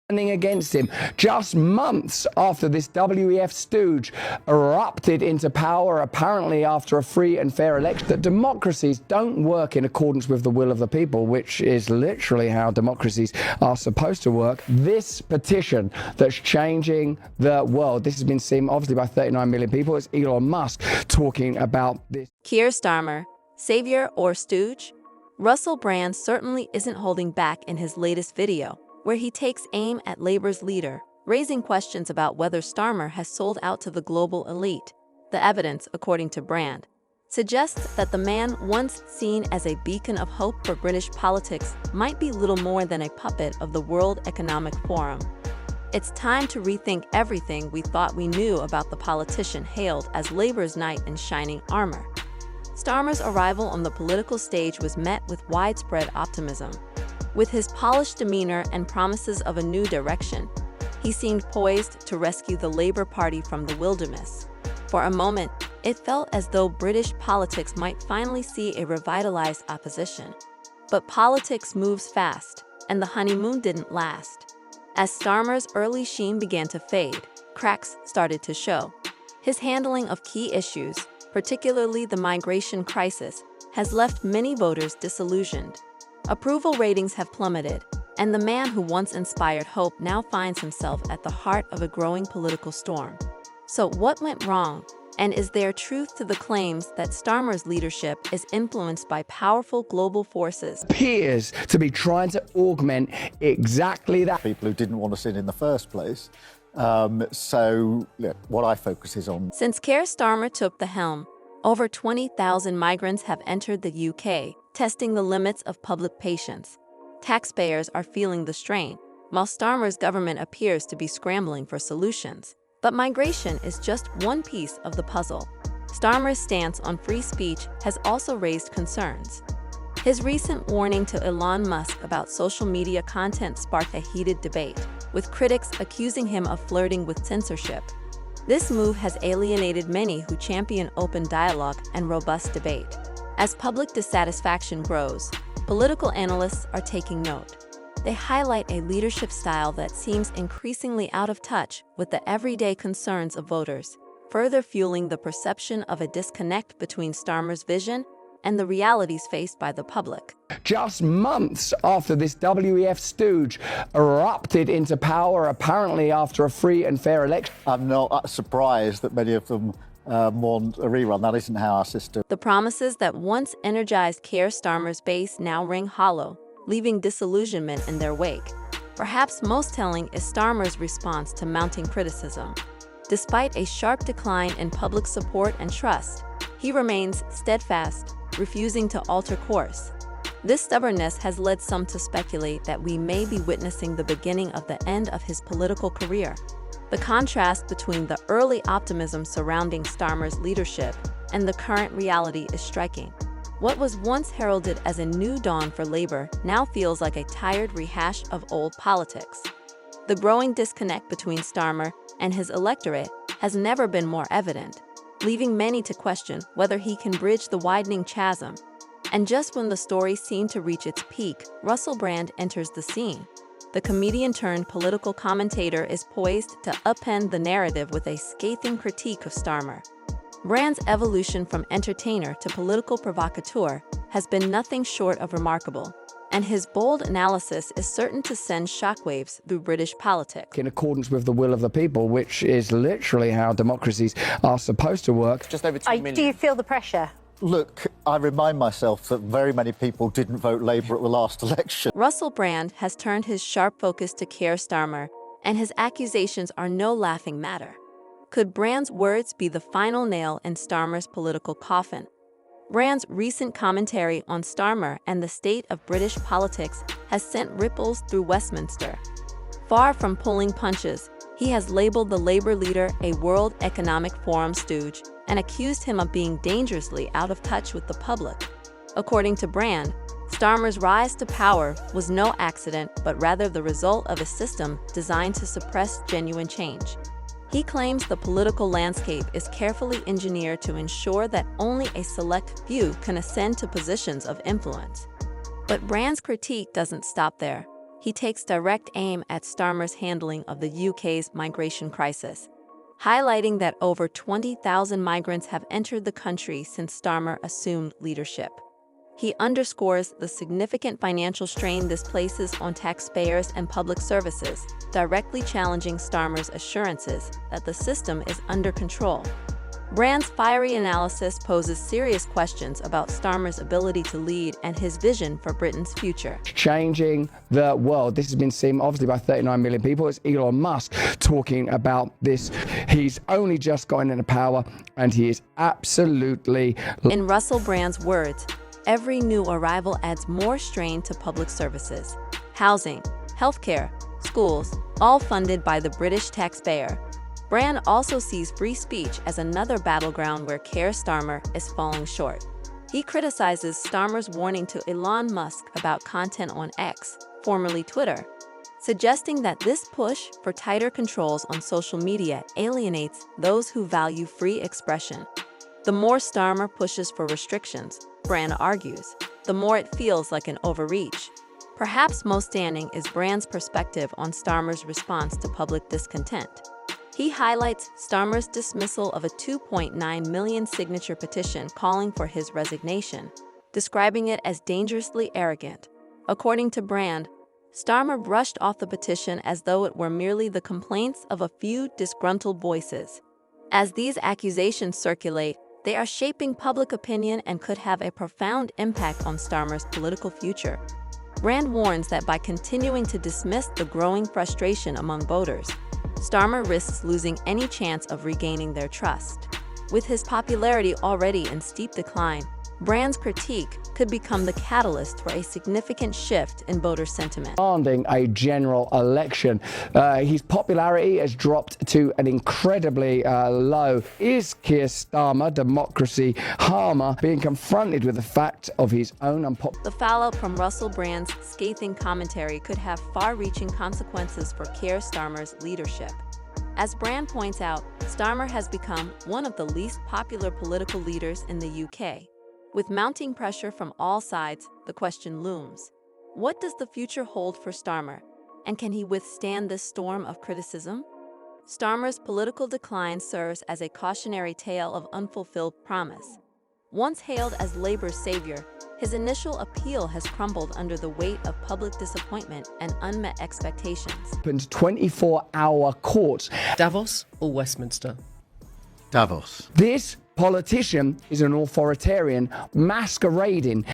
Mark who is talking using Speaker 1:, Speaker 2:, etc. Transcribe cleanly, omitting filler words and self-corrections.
Speaker 1: against him just months after this WEF stooge erupted into power, apparently after a free and fair election. That democracies don't work in accordance with the will of the people, which is literally how democracies are supposed to work. This petition that's changing the world, this has been seen obviously by 39 million people. It's Elon Musk talking about this.
Speaker 2: Keir Starmer, savior or stooge? Russell Brand certainly isn't holding back in his latest video, where he takes aim at Labour's leader, raising questions about whether Starmer has sold out to the global elite. The evidence, according to Brand, suggests that the man once seen as a beacon of hope for British politics might be little more than a puppet of the World Economic Forum. It's time to rethink everything we thought we knew about the politician hailed as Labour's knight in shining armor. Starmer's arrival on the political stage was met with widespread optimism. With his polished demeanor and promises of a new direction, he seemed poised to rescue the Labour Party from the wilderness. For a moment, it felt as though British politics might finally see a revitalized opposition. But politics moves fast, and the honeymoon didn't last. As Starmer's early sheen began to fade, cracks started to show. His handling of key issues, particularly the migration crisis, has left many voters disillusioned. Approval ratings have plummeted, and the man who once inspired hope now finds himself at the heart of a growing political storm. So what went wrong? And is there truth to the claims that Starmer's leadership is influenced by powerful global forces?
Speaker 1: Appears to be trying to augment exactly that.
Speaker 3: People who didn't want us in the first place. So what I focus is on.
Speaker 2: Since Keir Starmer took the helm, over 20,000 migrants have entered the UK, testing the limits of public patience. Taxpayers are feeling the strain, while Starmer's government appears to be scrambling for solutions. But migration is just one piece of the puzzle. Starmer's stance on free speech has also raised concerns. His recent warning to Elon Musk about social media content sparked a heated debate, with critics accusing him of flirting with censorship. This move has alienated many who champion open dialogue and robust debate. As public dissatisfaction grows, political analysts are taking note. They highlight a leadership style that seems increasingly out of touch with the everyday concerns of voters, further fueling the perception of a disconnect between Starmer's vision and the realities faced by the public.
Speaker 1: Just months after this WEF stooge erupted into power, apparently after a free and fair election.
Speaker 3: I'm not surprised that many of them want a rerun. That isn't how our system.
Speaker 2: The promises that once energized Keir Starmer's base now ring hollow, leaving disillusionment in their wake. Perhaps most telling is Starmer's response to mounting criticism. Despite a sharp decline in public support and trust, he remains steadfast, refusing to alter course. This stubbornness has led some to speculate that we may be witnessing the beginning of the end of his political career. The contrast between the early optimism surrounding Starmer's leadership and the current reality is striking. What was once heralded as a new dawn for Labour now feels like a tired rehash of old politics. The growing disconnect between Starmer and his electorate has never been more evident, leaving many to question whether he can bridge the widening chasm. And just when the story seemed to reach its peak, Russell Brand enters the scene. The comedian-turned-political commentator is poised to upend the narrative with a scathing critique of Starmer. Brand's evolution from entertainer to political provocateur has been nothing short of remarkable, and his bold analysis is certain to send shockwaves through British politics.
Speaker 1: In accordance with the will of the people, which is literally how democracies are supposed to work.
Speaker 4: Just over 2 million.
Speaker 5: Do you feel the pressure?
Speaker 3: Look, I remind myself that very many people didn't vote Labour at the last election.
Speaker 2: Russell Brand has turned his sharp focus to Keir Starmer, and his accusations are no laughing matter. Could Brand's words be the final nail in Starmer's political coffin? Brand's recent commentary on Starmer and the state of British politics has sent ripples through Westminster. Far from pulling punches, he has labeled the Labour leader a World Economic Forum stooge and accused him of being dangerously out of touch with the public. According to Brand, Starmer's rise to power was no accident, but rather the result of a system designed to suppress genuine change. He claims the political landscape is carefully engineered to ensure that only a select few can ascend to positions of influence. But Brand's critique doesn't stop there. he takes direct aim at Starmer's handling of the UK's migration crisis, highlighting that over 20,000 migrants have entered the country since Starmer assumed leadership. He underscores the significant financial strain this places on taxpayers and public services, directly challenging Starmer's assurances that the system is under control. Brand's fiery analysis poses serious questions about Starmer's ability to lead and his vision for Britain's future.
Speaker 1: Changing the world. This has been seen obviously by 39 million people. It's Elon Musk talking about this. He's only just gotten into power and he is absolutely...
Speaker 2: In Russell Brand's words, every new arrival adds more strain to public services. Housing, healthcare, schools, all funded by the British taxpayer. Brand also sees free speech as another battleground where Keir Starmer is falling short. He criticizes Starmer's warning to Elon Musk about content on X, formerly Twitter, suggesting that this push for tighter controls on social media alienates those who value free expression. The more Starmer pushes for restrictions, Brand argues, the more it feels like an overreach. Perhaps most standing is Brand's perspective on Starmer's response to public discontent. He highlights Starmer's dismissal of a 2.9 million signature petition calling for his resignation, describing it as dangerously arrogant. According to Brand, Starmer brushed off the petition as though it were merely the complaints of a few disgruntled voices. As these accusations circulate, they are shaping public opinion and could have a profound impact on Starmer's political future. Brand warns that by continuing to dismiss the growing frustration among voters, Starmer risks losing any chance of regaining their trust. With his popularity already in steep decline, Brand's critique could become the catalyst for a significant shift in voter sentiment.
Speaker 1: Demanding a general election. His popularity has dropped to an incredibly low. Is Keir Starmer, democracy harmer, being confronted with the fact of his own unpopularity?
Speaker 2: The fallout from Russell Brand's scathing commentary could have far-reaching consequences for Keir Starmer's leadership. As Brand points out, Starmer has become one of the least popular political leaders in the UK. With mounting pressure from all sides, the question looms: what does the future hold for Starmer, and can he withstand this storm of criticism? Starmer's political decline serves as a cautionary tale of unfulfilled promise. Once hailed as Labour's savior, his initial appeal has crumbled under the weight of public disappointment and unmet expectations.
Speaker 1: 24-hour courts.
Speaker 4: Davos or Westminster?
Speaker 3: Davos.
Speaker 1: This politician is an authoritarian masquerading